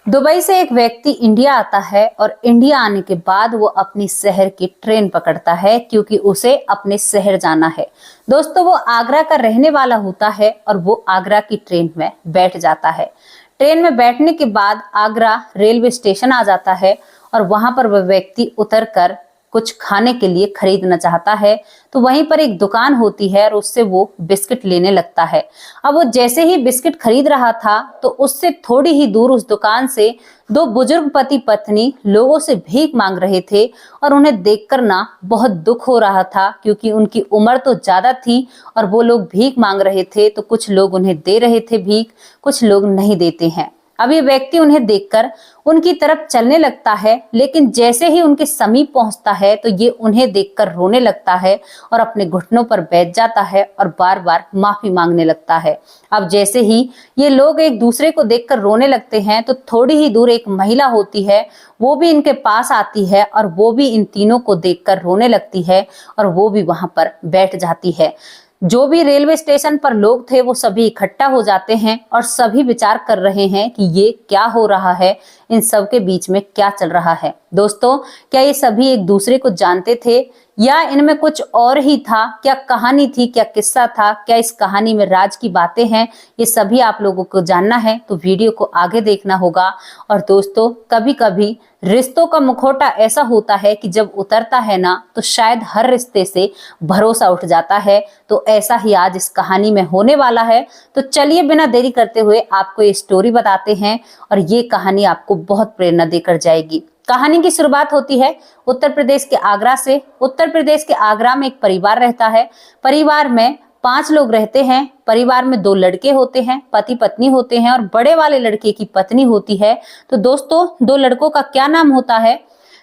Dubai से एक व्यक्ति इंडिया आता है और इंडिया आने के बाद वो अपनी शहर की ट्रेन पकड़ता है क्योंकि उसे अपने शहर जाना है। दोस्तों, वो आगरा का रहने वाला होता है और वो आगरा की ट्रेन में बैठ जाता है। ट्रेन में बैठने के बाद आगरा रेलवे स्टेशन आ जाता है और वहां पर वह व्यक्ति उतर कर कुछ खाने के लिए खरीदना चाहता है। तो वहीं पर एक दुकान होती है और उससे वो बिस्किट लेने लगता है। अब वो जैसे ही बिस्किट खरीद रहा था तो उससे थोड़ी ही दूर उस दुकान से दो बुजुर्ग पति पत्नी लोगों से भीख मांग रहे थे और उन्हें देखकर ना बहुत दुख हो रहा था, क्योंकि उनकी उम्र तो ज्यादा थी और वो लोग भीख मांग रहे थे। तो कुछ लोग उन्हें दे रहे थे भीख, कुछ लोग नहीं देते हैं। अब ये व्यक्ति उन्हें देखकर उनकी तरफ चलने लगता है, लेकिन जैसे ही उनके समीप पहुंचता है तो ये उन्हें देखकर रोने लगता है और अपने घुटनों पर बैठ जाता है और बार बार माफी मांगने लगता है। अब जैसे ही ये लोग एक दूसरे को देखकर रोने लगते हैं तो थोड़ी ही दूर एक महिला होती है, वो भी इनके पास आती है और वो भी इन तीनों को देखकर रोने लगती है और वो भी वहां पर बैठ जाती है। जो भी रेलवे स्टेशन पर लोग थे वो सभी इकट्ठा हो जाते हैं और सभी विचार कर रहे हैं कि ये क्या हो रहा है, इन सब के बीच में क्या चल रहा है। दोस्तों, क्या ये सभी एक दूसरे को जानते थे या इनमें कुछ और ही था? क्या कहानी थी, क्या किस्सा था, क्या इस कहानी में राज की बातें हैं? ये सभी आप लोगों को जानना है तो वीडियो को आगे देखना होगा। और दोस्तों, कभी कभी रिश्तों का मुखौटा ऐसा होता है कि जब उतरता है ना तो शायद हर रिश्ते से भरोसा उठ जाता है। तो ऐसा ही आज इस कहानी में होने वाला है। तो चलिए बिना देरी करते हुए आपको ये स्टोरी बताते हैं और ये कहानी आपको बहुत प्रेरणा देकर जाएगी। कहानी की शुरुआत होती है उत्तर प्रदेश के आगरा से। उत्तर प्रदेश के आगरा में एक परिवार रहता है। परिवार में 5 लोग रहते हैं। परिवार में 2 लड़के होते हैं, पति पत्नी होते हैं और बड़े वाले लड़के की पत्नी होती है। तो दोस्तों, 2 लड़कों का क्या नाम होता है?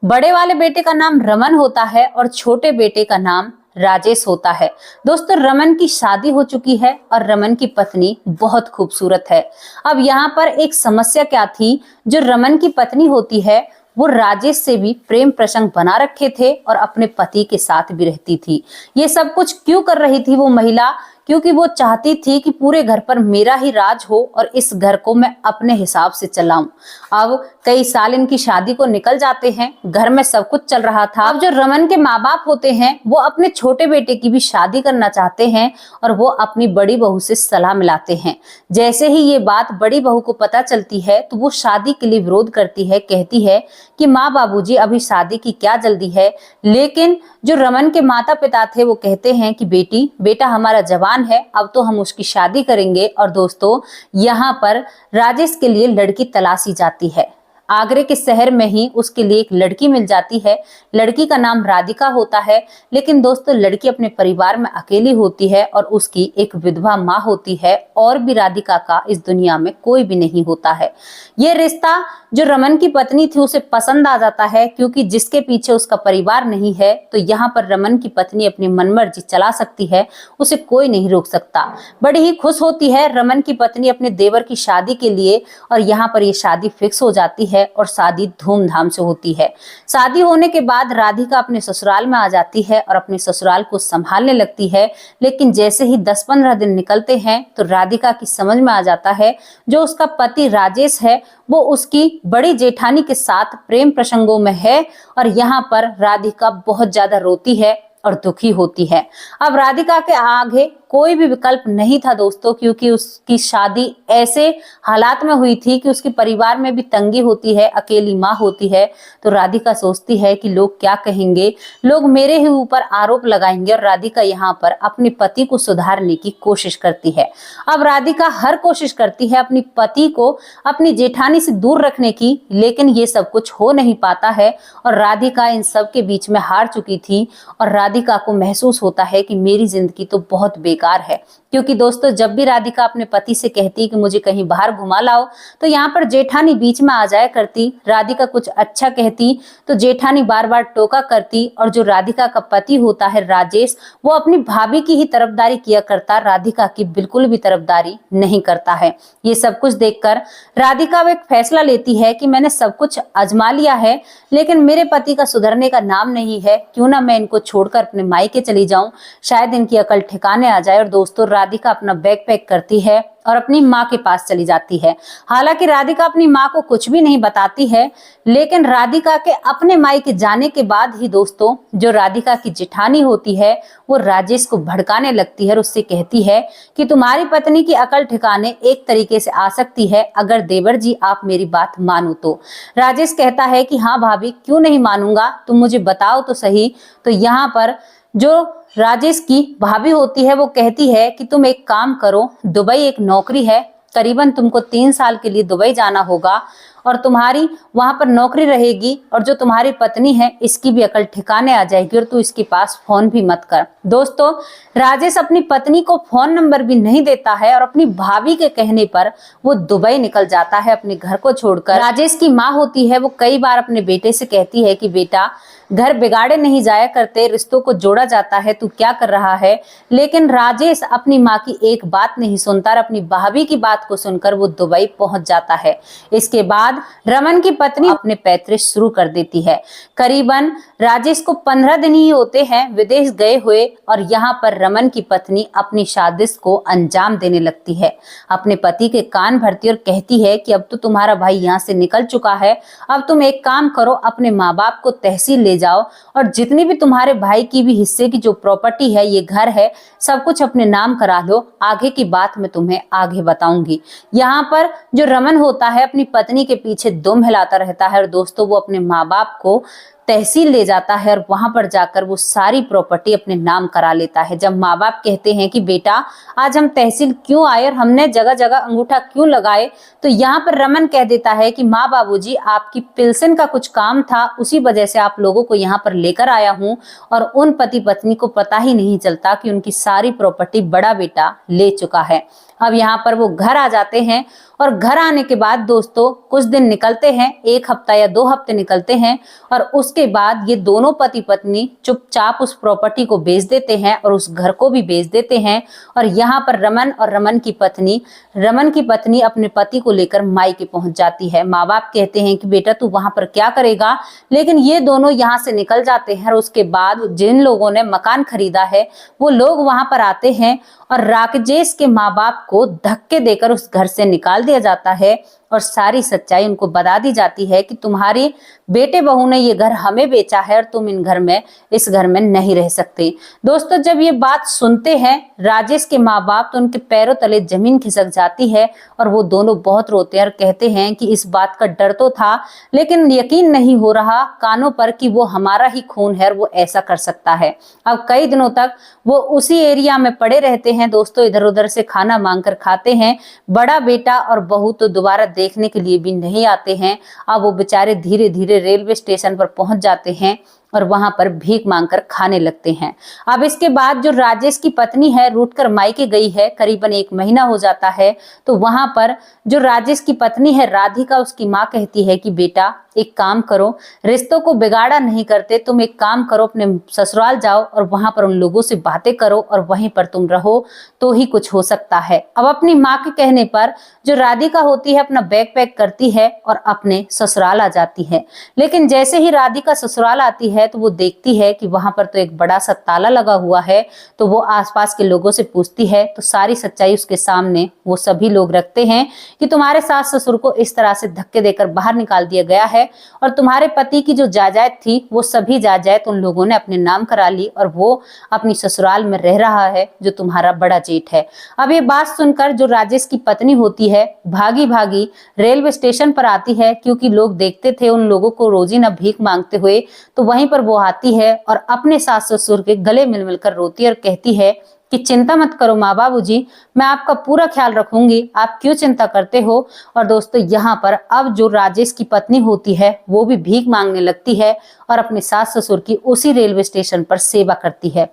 बड़े वाले बेटे का नाम रमन होता है और छोटे बेटे का नाम राजेश होता है। दोस्तों, रमन की शादी हो चुकी है और रमन की पत्नी बहुत खूबसूरत है। अब यहाँ पर एक समस्या क्या थी, जो रमन की पत्नी होती है वो राजेश से भी प्रेम प्रसंग बना रखे थे और अपने पति के साथ भी रहती थी। ये सब कुछ क्यों कर रही थी वो महिला? क्योंकि वो चाहती थी कि पूरे घर पर मेरा ही राज हो और इस घर को मैं अपने हिसाब से चलाऊं। अब कई साल इनकी शादी को निकल जाते हैं, घर में सब कुछ चल रहा था। अब जो रमन के माँ बाप होते हैं वो अपने छोटे बेटे की भी शादी करना चाहते हैं और वो अपनी बड़ी बहू से सलाह मिलाते हैं। जैसे ही ये बात बड़ी बहू को पता चलती है तो वो शादी के लिए विरोध करती है, कहती है कि माँ बाबूजी अभी शादी की क्या जल्दी है। लेकिन जो रमन के माता पिता थे वो कहते हैं कि बेटा हमारा जवान है, अब तो हम उसकी शादी करेंगे। और दोस्तों, यहाँ पर राजेश के लिए लड़की तलाशी जाती है। आगरे के शहर में ही उसके लिए एक लड़की मिल जाती है। लड़की का नाम राधिका होता है। लेकिन दोस्तों, लड़की अपने परिवार में अकेली होती है और उसकी एक विधवा माँ होती है और भी राधिका का इस दुनिया में कोई भी नहीं होता है। ये रिश्ता जो रमन की पत्नी थी उसे पसंद आ जाता है, क्योंकि जिसके पीछे उसका परिवार नहीं है तो यहाँ पर रमन की पत्नी अपनी मनमर्जी चला सकती है, उसे कोई नहीं रोक सकता। बड़ी ही खुश होती है रमन की पत्नी अपने देवर की शादी के लिए और यहाँ पर ये शादी फिक्स हो जाती है और शादी धूमधाम से होती है। शादी होने के बाद राधिका अपने ससुराल में आ जाती है और अपने ससुराल को संभालने लगती है। लेकिन जैसे ही 10-15 दिन निकलते हैं तो राधिका की समझ में आ जाता है जो उसका पति राजेश है वो उसकी बड़ी जेठानी के साथ प्रेम प्रसंगों में है। और यहाँ पर राधिका बहुत ज्यादा रोती है और दुखी होती है। अब राधिका के आगे कोई भी विकल्प नहीं था दोस्तों, क्योंकि उसकी शादी ऐसे हालात में हुई थी कि उसके परिवार में भी तंगी होती है, अकेली माँ होती है। तो राधिका सोचती है कि लोग क्या कहेंगे, लोग मेरे ही ऊपर आरोप लगाएंगे। और राधिका यहाँ पर अपने पति को सुधारने की कोशिश करती है। अब राधिका हर कोशिश करती है अपनी पति को अपनी जेठानी से दूर रखने की, लेकिन ये सब कुछ हो नहीं पाता है और राधिका इन सब के बीच में हार चुकी थी। और राधिका को महसूस होता है कि मेरी जिंदगी तो बहुत बेकार है। क्योंकि दोस्तों, जब भी राधिका अपने पति से कहती कि मुझे कहीं बाहर घुमा लाओ तो यहाँ पर जेठानी बीच में आ जाया करती। राधिका कुछ अच्छा कहती तो जेठानी बार बार टोका करती और जो राधिका का पति होता है राजेश, वो अपनी भाभी की ही तरफदारी किया करता, राधिका की बिल्कुल भी तरफदारी नहीं करता है। ये सब कुछ देखकर राधिका एक फैसला लेती है कि मैंने सब कुछ आजमा लिया है लेकिन मेरे पति का सुधरने का नाम नहीं है, क्यों ना मैं इनको छोड़कर अपने मायके चली जाऊं, शायद इनकी अकल ठिकाने आ जाए। और दोस्तों, राधिका अपना बैग पैक करती है और अपनी माँ के पास चली जाती है। हालांकि राधिका अपनी माँ को कुछ भी नहीं बताती है, लेकिन राधिका के अपने मायके जाने के बाद ही दोस्तों जो राधिका की जेठानी होती है वो राजेश को भड़काने लगती है और उससे कहती है कि तुम्हारी पत्नी की अकल ठिकाने एक तरीके से आ सकती है अगर देवर जी आप मेरी बात मानो तो। राजेश कहता है कि हाँ भाभी, क्यों नहीं मानूंगा, तुम मुझे बताओ तो सही। तो यहाँ पर जो राजेश की भाभी होती है वो कहती है कि तुम एक काम करो, दुबई एक नौकरी है, करीबन तुमको 3 साल के लिए दुबई जाना होगा और तुम्हारी वहां पर नौकरी रहेगी और जो तुम्हारी पत्नी है इसकी भी अकल ठिकाने आ जाएगी और तू इसके पास फोन भी मत कर। दोस्तों राजेश अपनी पत्नी को फोन नंबर भी नहीं देता है और अपनी भाभी के कहने पर वो दुबई निकल जाता है अपने घर को छोड़कर। राजेश की माँ होती है वो कई बार अपने बेटे से कहती है कि बेटा घर बिगाड़े नहीं जाया करते, रिश्तों को जोड़ा जाता है, तू क्या कर रहा है। लेकिन राजेश अपनी माँ की एक बात नहीं सुनता और अपनी भाभी की बात को सुनकर वो दुबई पहुंच जाता है। इसके बाद रमन की पत्नी अपने पैतृक शुरू कर देती है। करीबन राजेश को 15 दिन ही होते हैं विदेश गए हुए और यहाँ पर रमन की पत्नी अपनी साजिश को अंजाम देने लगती है। अपने पति के कान भरती और कहती है कि अब तो तुम्हारा भाई यहाँ से निकल चुका है, अब तुम एक काम करो, अपने माँ बाप को तहसील ले जाओ और जितनी भी तुम्हारे भाई की भी हिस्से की जो प्रॉपर्टी है, ये घर है, सब कुछ अपने नाम करा लो, आगे की बात मैं तुम्हें आगे बताऊंगी। यहाँ पर जो रमन होता है अपनी पत्नी के पीछे दुम हिलाता रहता है और दोस्तों वो अपने माँ बाप को तहसील ले जाता है और वहां पर जाकर वो सारी प्रॉपर्टी अपने नाम करा लेता है। जब माँ बाप कहते हैं कि बेटा आज हम तहसील क्यों आए और हमने जगह जगह अंगूठा क्यों लगाए, तो यहाँ पर रमन कह देता है कि माँ बाबूजी आपकी पेंशन का कुछ काम था, उसी वजह से आप लोगों को यहाँ पर लेकर आया हूँ और उन पति पत्नी को पता ही नहीं चलता कि उनकी सारी प्रॉपर्टी बड़ा बेटा ले चुका है। अब यहाँ पर वो घर आ जाते हैं और घर आने के बाद दोस्तों कुछ दिन निकलते हैं, 1 हफ्ता या 2 हफ्ते निकलते हैं और उसके बाद ये दोनों पति पत्नी चुपचाप उस प्रॉपर्टी को बेच देते हैं और उस घर को भी बेच देते हैं। और यहाँ पर रमन और रमन की पत्नी अपने पति को लेकर मायके पहुंच जाती है। माँ बाप कहते हैं कि बेटा तू वहां पर क्या करेगा, लेकिन ये दोनों यहाँ से निकल जाते हैं और उसके बाद जिन लोगों ने मकान खरीदा है वो लोग वहां पर आते हैं और राजेश के माँ बाप को धक्के देकर उस घर से निकाल दिया जाता है और सारी सच्चाई उनको बता दी जाती है कि तुम्हारी बेटे बहू ने ये घर हमें बेचा है और तुम इस घर में नहीं रह सकते। दोस्तों जब ये बात सुनते हैं राजेश के माँ बाप तो उनके पैरों तले जमीन खिसक जाती है और वो दोनों बहुत रोते हैं और कहते हैं कि इस बात का डर तो था, लेकिन यकीन नहीं हो रहा कानों पर कि वो हमारा ही खून है और वो ऐसा कर सकता है। अब कई दिनों तक वो उसी एरिया में पड़े रहते हैं दोस्तों, इधर उधर से खाना मांग कर खाते हैं। बड़ा बेटा और बहू तो दोबारा देखने के लिए भी नहीं आते हैं। अब वो बेचारे धीरे धीरे रेलवे स्टेशन पर पहुंच जाते हैं और वहां पर भीख मांगकर खाने लगते हैं। अब इसके बाद जो राजेश की पत्नी है रूठकर मायके गई है, करीबन 1 महीना हो जाता है, तो वहां पर जो राजेश की पत्नी है राधिका, उसकी माँ कहती है कि बेटा एक काम करो, रिश्तों को बिगाड़ा नहीं करते, तुम एक काम करो अपने ससुराल जाओ और वहां पर उन लोगों से बातें करो और वहीं पर तुम रहो तो ही कुछ हो सकता है। अब अपनी माँ के कहने पर जो राधिका होती है अपना बैग पैक करती है और अपने ससुराल आ जाती है। लेकिन जैसे ही राधिका ससुराल आती है तो वो देखती है कि वहां पर तो एक बड़ा सा ताला लगा हुआ है, तो वो आसपास के लोगों से पूछती है तो सारी सच्चाई उसके सामने वो सभी लोग रखते हैं कि तुम्हारे सास ससुर को इस तरह से धक्के देकर बाहर निकाल दिया गया है और तुम्हारे पति की जो जायदाद थी वो सभी जायदाद उन लोगों ने अपने नाम करा ली और वो अपनी ससुराल में रह रहा है जो तुम्हारा बड़ा जेठ है। अब ये बात सुनकर जो राजेश की पत्नी होती है भागी भागी रेलवे स्टेशन पर आती है, क्योंकि लोग देखते थे उन लोगों को रोजीना भीख मांगते हुए, तो वहीं पर वो आती है और अपने सास ससुर के गले मिल मिलकर रोती है और कहती है कि चिंता मत करो माँ बाबूजी, मैं आपका पूरा ख्याल रखूंगी, आप क्यों चिंता करते हो। और दोस्तों यहाँ पर अब जो राजेश की पत्नी होती है वो भी भीख मांगने लगती है और अपने सास ससुर की उसी रेलवे स्टेशन पर सेवा करती है।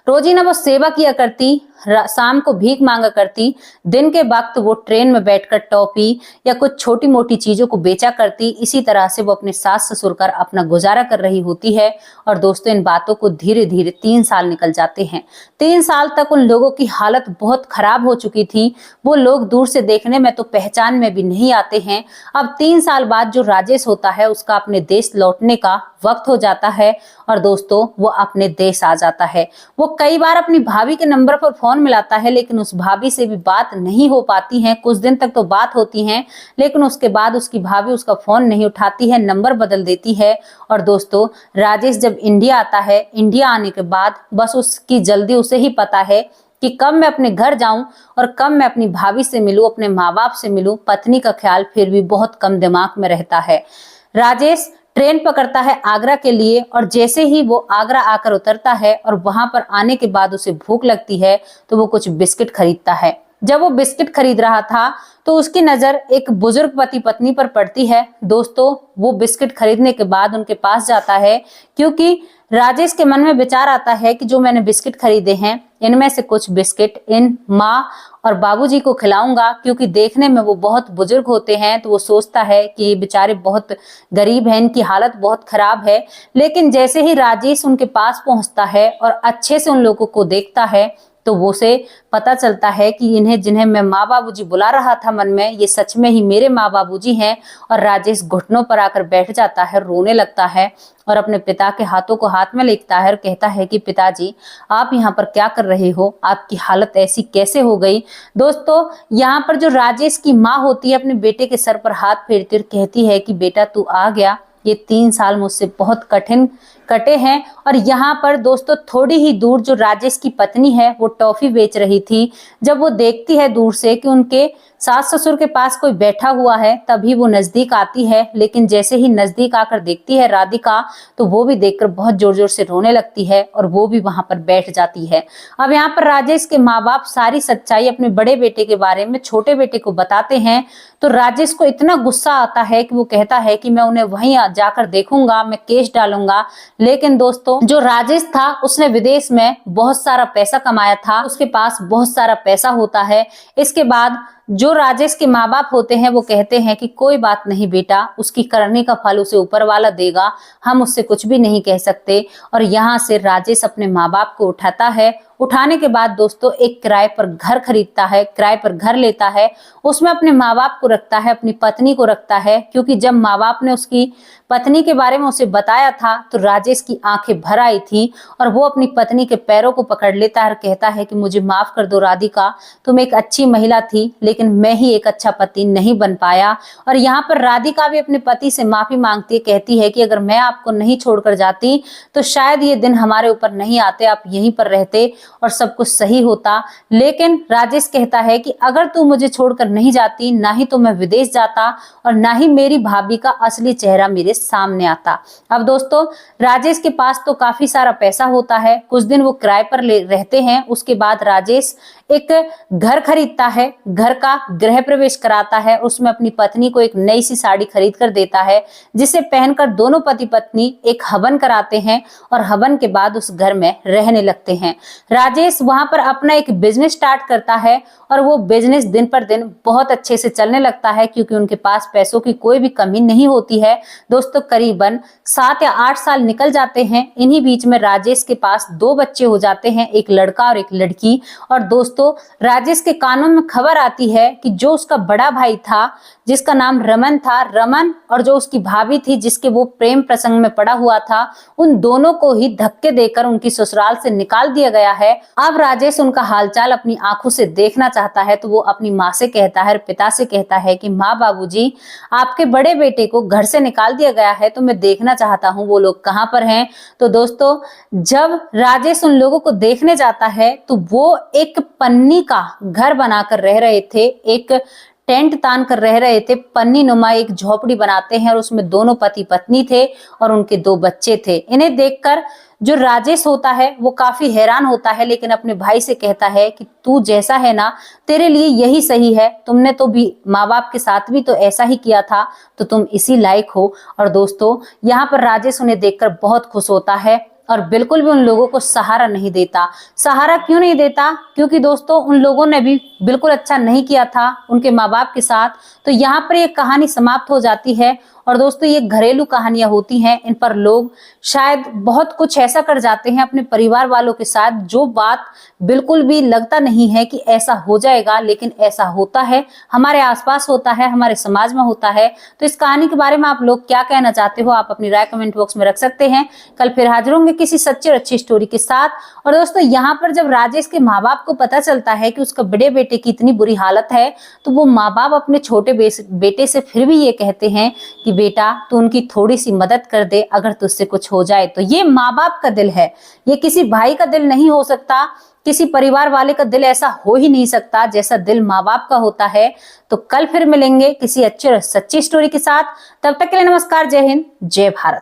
रोजीना वो सेवा किया करती, शाम को भीख मांगा करती, दिन के वक्त वो ट्रेन में बैठकर टॉफी या कुछ छोटी मोटी चीजों को बेचा करती। इसी तरह से वो अपने सास ससुर कर अपना गुजारा कर रही होती है। और दोस्तों इन बातों को धीरे धीरे 3 साल निकल जाते हैं। 3 साल तक उन लोगों की हालत बहुत खराब हो चुकी थी, वो लोग दूर से देखने में तो पहचान में भी नहीं आते हैं। अब 3 साल बाद जो राजेश होता है उसका अपने देश लौटने का वक्त हो जाता है और दोस्तों वो अपने देश आ जाता है। वो कई बार अपनी भाभी के नंबर पर फोन फोन मिलाता है, लेकिन उस भाभी से भी बात नहीं हो पाती है। कुछ दिन तक तो बात होती है, लेकिन उसके बाद उसकी भाभी उसका फोन नहीं उठाती है, नंबर बदल देती है। और दोस्तों, राजेश जब इंडिया आता है, इंडिया आने के बाद बस उसकी जल्दी उसे ही पता है कि कब मैं अपने घर जाऊं और कब मैं अपनी भाभी से मिलूं, अपने माँ बाप से मिलूं। पत्नी का ख्याल फिर भी बहुत कम दिमाग में रहता है। राजेश ट्रेन पकड़ता है आगरा के लिए, और जैसे ही वो आगरा आकर उतरता है और वहां पर आने के बाद उसे भूख लगती है, तो वो कुछ बिस्किट खरीदता है। जब वो बिस्किट खरीद रहा था तो उसकी नजर एक बुजुर्ग पति पत्नी पर पड़ती है। दोस्तों, वो बिस्किट खरीदने के बाद उनके पास जाता है, क्योंकि राजेश के मन में विचार आता है कि जो मैंने बिस्किट खरीदे हैं, इनमें से कुछ बिस्किट इन माँ और बाबूजी को खिलाऊंगा, क्योंकि देखने में वो बहुत बुजुर्ग होते हैं। तो वो सोचता है कि ये बेचारे बहुत गरीब हैं, इनकी हालत बहुत खराब है। लेकिन जैसे ही राजेश उनके पास पहुंचता है और अच्छे से उन लोगों को देखता है, तो वो से पता चलता है कि इन्हें, जिन्हें मैं माँ बाबूजी बुला रहा था मन में, ये सच में ही मेरे माँ बाबूजी हैं। और राजेश घुटनों पर आकर बैठ जाता है, रोने लगता है और अपने पिता के हाथों को हाथ में लेता है और कहता है कि पिताजी, आप यहाँ पर क्या कर रहे हो? आपकी हालत ऐसी कैसे हो गई? दोस्तों, यहाँ पर जो राजेश की माँ होती है, अपने बेटे के सर पर हाथ फेरती और कहती है कि बेटा, तू आ गया। ये 3 साल मुझसे बहुत कठिन कटे हैं। और यहाँ पर दोस्तों, थोड़ी ही दूर जो राजेश की पत्नी है, वो टॉफी बेच रही थी। जब वो देखती है दूर से कि उनके सास ससुर के पास कोई बैठा हुआ है, तभी वो नजदीक आती है। लेकिन जैसे ही नजदीक आकर देखती है राधिका, तो वो भी देखकर बहुत जोर जोर से रोने लगती है और वो भी वहां पर बैठ जाती है। अब यहाँ पर राजेश के माँ बाप सारी सच्चाई अपने बड़े बेटे के बारे में छोटे बेटे को बताते हैं। तो राजेश को इतना गुस्सा आता है कि वो कहता है कि मैं उन्हें वहीं जाकर देखूंगा, मैं केस डालूंगा। लेकिन दोस्तों, जो राजेश था, उसने विदेश में बहुत सारा पैसा कमाया था, उसके पास बहुत सारा पैसा होता है। इसके बाद जो राजेश के माँ बाप होते हैं, वो कहते हैं कि कोई बात नहीं बेटा, उसकी करने का फल उसे ऊपर वाला देगा, हम उससे कुछ भी नहीं कह सकते। और यहाँ से राजेश अपने माँ बाप को उठाता है। उठाने के बाद दोस्तों, एक किराए पर घर खरीदता है, किराए पर घर लेता है। उसमें अपने माँ बाप को रखता है, अपनी पत्नी को रखता है, क्योंकि जब माँ बाप ने उसकी पत्नी के बारे में उसे बताया था, तो राजेश की आंखें भर आई थी और वो अपनी पत्नी के पैरों को पकड़ लेता है और कहता है कि मुझे माफ कर दो राधिका, तुम एक अच्छी महिला थी, लेकिन मैं ही एक अच्छा पति नहीं बन पाया। और यहाँ पर राधिका भी अपने पति से माफी मांगती है, कहती है कि अगर मैं आपको नहीं छोड़कर जाती, तो शायद ये दिन हमारे ऊपर नहीं आते, आप यहीं पर रहते और सब कुछ सही होता। लेकिन राजेश कहता है कि अगर तू मुझे छोड़कर नहीं जाती, ना ही तो मैं विदेश जाता और ना ही मेरी भाभी का असली चेहरा मेरे सामने आता। अब दोस्तों, राजेश के पास तो काफी सारा पैसा होता है। कुछ दिन वो किराए पर रहते हैं। उसके बाद राजेश एक घर खरीदता है, घर का गृह प्रवेश कराता है, उसमें अपनी पत्नी को एक नई सी साड़ी खरीद कर देता है, जिसे पहनकर दोनों पति पत्नी एक हवन कराते हैं और हवन के बाद उस घर में रहने लगते हैं। राजेश वहां पर अपना एक बिजनेस स्टार्ट करता है और वो बिजनेस दिन पर दिन बहुत अच्छे से चलने लगता है, क्योंकि उनके पास पैसों की कोई भी कमी नहीं होती है। दोस्तों, करीबन 7 या 8 साल निकल जाते हैं। इन्हीं बीच में राजेश के पास 2 बच्चे हो जाते हैं, एक लड़का और एक लड़की। और दोस्तों, राजेश के कानों में खबर आती है कि जो उसका बड़ा भाई था, जिसका नाम रमन था, रमन और जो उसकी भाभी थी, जिसके वो प्रेम प्रसंग में पड़ा हुआ था, उन दोनों को ही धक्के देकर उनकी ससुराल से निकाल दिया गया है। अब राजेश उनका हालचाल अपनी आंखों से देखना चाहता है, तो वो अपनी माँ से कहता है, पिता से कहता है कि माँ, बाबूजी, आपके बड़े बेटे को घर से निकाल दिया गया है, तो मैं देखना चाहता हूँ वो लोग कहाँ पर हैं। तो दोस्तों, जब राजेश उन लोगों को देखने जाता है, तो वो एक पन्नी का घर बनाकर रह रहे थे, एक टेंट तान कर रह रहे थे, पन्नी नुमा एक झोपड़ी बनाते हैं और उसमें दोनों पति पत्नी थे और उनके 2 बच्चे थे। इन्हें देखकर जो राजेश होता है वो काफी हैरान होता है, लेकिन अपने भाई से कहता है कि तू जैसा है ना, तेरे लिए यही सही है, तुमने तो भी माँ बाप के साथ भी तो ऐसा ही किया था, तो तुम इसी लायक हो। और दोस्तों, यहाँ पर राजेश उन्हें देखकर बहुत खुश होता है और बिल्कुल भी उन लोगों को सहारा नहीं देता। सहारा क्यों नहीं देता? क्योंकि दोस्तों, उन लोगों ने भी बिल्कुल अच्छा नहीं किया था उनके माँ बाप के साथ। तो यहाँ पर ये कहानी समाप्त हो जाती है। और दोस्तों, ये घरेलू कहानियां होती हैं, इन पर लोग शायद बहुत कुछ ऐसा कर जाते हैं अपने परिवार वालों के साथ, जो बात बिल्कुल भी लगता नहीं है कि ऐसा हो जाएगा, लेकिन ऐसा होता है, हमारे आसपास होता है, हमारे समाज में होता है। तो इस कहानी के बारे में आप लोग क्या कहना चाहते हो, आप अपनी राय कमेंट बॉक्स में रख सकते हैं। कल फिर हाजिर होंगे किसी सच्ची और अच्छी स्टोरी के साथ। और दोस्तों यहाँ पर जब राजेश के माँ बाप को पता चलता है कि उसका बड़े बेटे की इतनी बुरी हालत है, तो वो माँ बाप अपने छोटे बेटे से फिर भी ये कहते हैं कि बेटा तू उनकी थोड़ी सी मदद कर दे, अगर तुझसे कुछ हो जाए तो। ये माँ बाप का दिल है, ये किसी भाई का दिल नहीं हो सकता, किसी परिवार वाले का दिल ऐसा हो ही नहीं सकता जैसा दिल माँ बाप का होता है। तो कल फिर मिलेंगे किसी अच्छी और सच्ची स्टोरी के साथ। तब तक के लिए नमस्कार, जय हिंद, जय भारत।